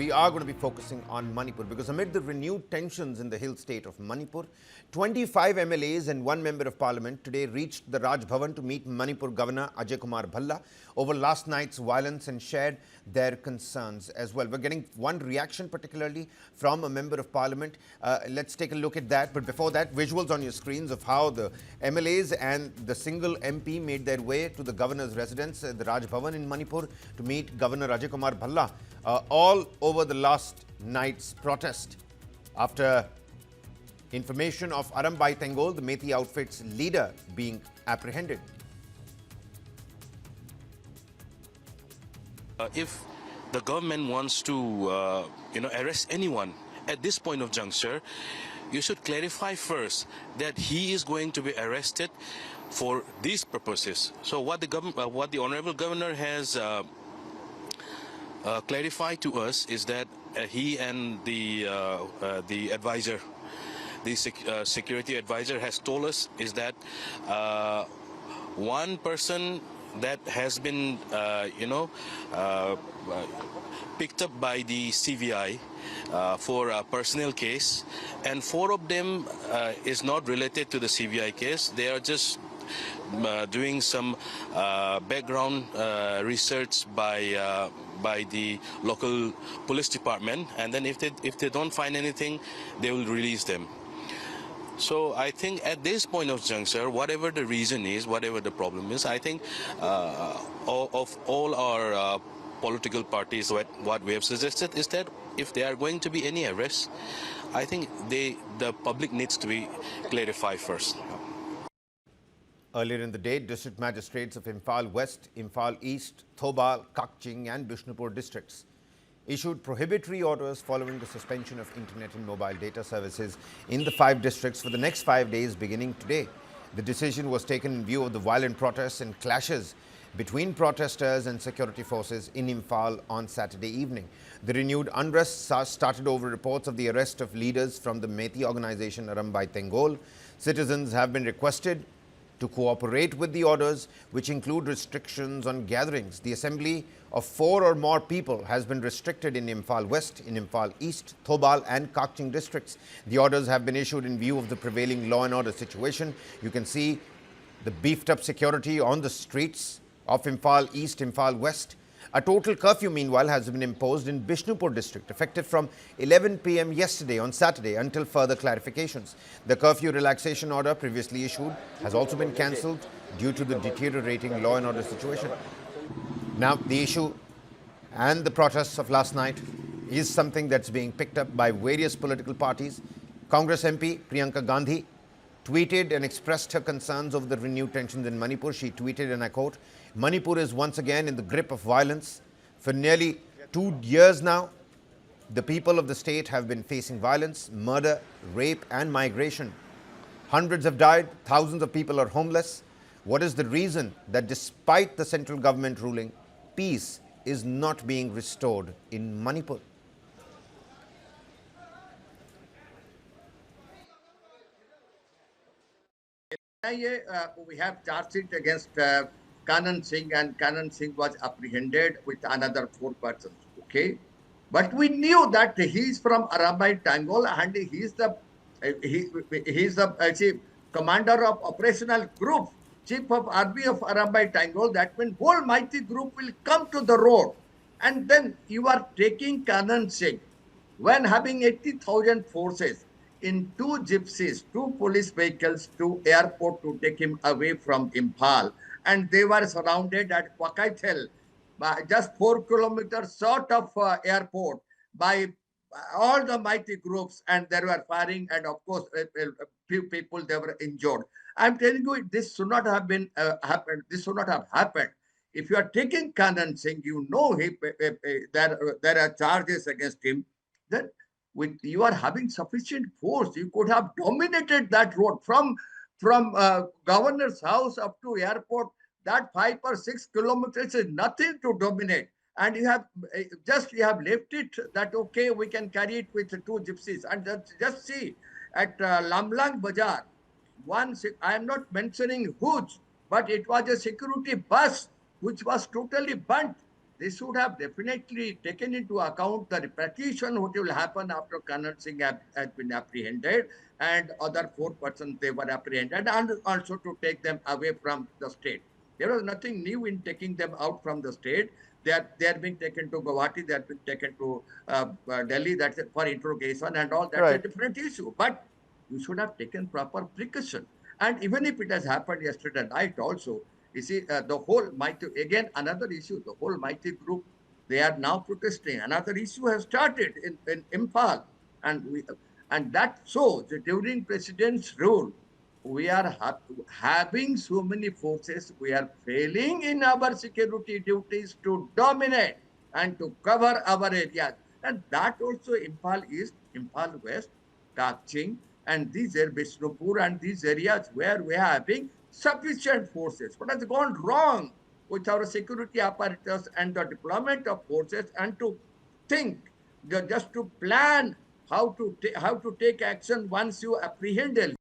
we are going to be focusing on Manipur because amid the renewed tensions in the hill state of Manipur, 25 MLAs and one member of parliament today reached the Raj Bhawan to meet Manipur Governor Ajay Kumar Bhalla over last night's violence and shared their concerns as well. We're getting one reaction particularly from a member of parliament. Let's take a look at that. But before that, visuals on your screens of how the MLAs and the single MP made their way to the governor's residence, the Raj Bhawan in Manipur, to meet Governor Ajay Kumar Bhalla. All over the last night's protest after information of Arambai Tenggol, the Methi outfit's leader, being apprehended. If the government wants to, arrest anyone at this point of juncture, you should clarify first that he is going to be arrested for these purposes. So what the honorable governor has clarified to us is that he and the advisor, the security advisor, has told us is that one person that has been, picked up by the CVI for a personal case, and 4 of them is not related to the CVI case. They are just doing some background research by the local police department, and then if they don't find anything, they will release them. So I think at this point of juncture, whatever the reason is, whatever the problem is, I think all our political parties, what we have suggested is that if there are going to be any arrests, I think the public needs to be clarified first. Earlier in the day, district magistrates of Imphal West, Imphal East, Thobal, Kakching and Bishnupur districts issued prohibitory orders following the suspension of internet and mobile data services in the 5 districts for the next 5 days beginning today. The decision was taken in view of the violent protests and clashes between protesters and security forces in Imphal on Saturday evening. The renewed unrest started over reports of the arrest of leaders from the Methi organization Arambai Tenggol. Citizens have been requested to cooperate with the orders, which include restrictions on gatherings. The assembly of 4 or more people has been restricted in Imphal West, in Imphal East, Thobal and Kakching districts. The orders have been issued in view of the prevailing law and order situation. You can see the beefed up security on the streets of Imphal East, Imphal West. A total curfew, meanwhile, has been imposed in Bishnupur district, effective from 11 p.m. yesterday on Saturday until further clarifications. The curfew relaxation order previously issued has also been cancelled due to the deteriorating law and order situation. Now, the issue and the protests of last night is something that's being picked up by various political parties. Congress MP Priyanka Gandhi tweeted and expressed her concerns over the renewed tensions in Manipur. She tweeted, and I quote, "Manipur is once again in the grip of violence. For nearly 2 years now, the people of the state have been facing violence, murder, rape and migration. Hundreds have died, thousands of people are homeless. What is the reason that despite the central government ruling, peace is not being restored in Manipur?" We have charged it against Kanan Singh, and Kanan Singh was apprehended with another 4 persons. Okay, but we knew that he is from Arambai Tenggol and he is the chief commander of operational group, chief of army of Arambai Tenggol. That means whole mighty group will come to the road, and then you are taking Kanan Singh when having 80,000 forces in 2 gypsies, 2 police vehicles to airport to take him away from Imphal. And they were surrounded at Kwakaithel, just 4 kilometers short of airport, by all the mighty groups, and they were firing, and of course a few people, they were injured. I'm telling you, this should not have been happened. This should not have happened. If you are taking Kanan Singh, you know there are charges against him. Then you are having sufficient force. You could have dominated that road from governor's house up to airport. That 5 or 6 kilometers is nothing to dominate. And you have left it that, okay, we can carry it with 2 gypsies. And just see at Lamlang Bazaar, I am not mentioning whose, but it was a security bus which was totally burnt. they should have definitely taken into account the repatriation what will happen after Kanan Singh has been apprehended and other 4 persons they were apprehended, and also to take them away from the state. There was nothing new in taking them out from the state. They are being taken to Guwahati, they are being taken to Delhi, that's it, for interrogation and all. That's a Right. different issue. But you should have taken proper precaution. And even if it has happened yesterday night also, you see, the whole mighty, again, another issue, the whole mighty group, they are now protesting. Another issue has started in Imphal. And and that shows that during president's rule, we are having so many forces, we are failing in our security duties to dominate and to cover our areas. And that also Imphal East, Imphal West, Kaching, and these are Bishnupur and these areas where we are having sufficient forces. What has gone wrong with our security apparatus and the deployment of forces, and to think, just to plan how to take action once you apprehend a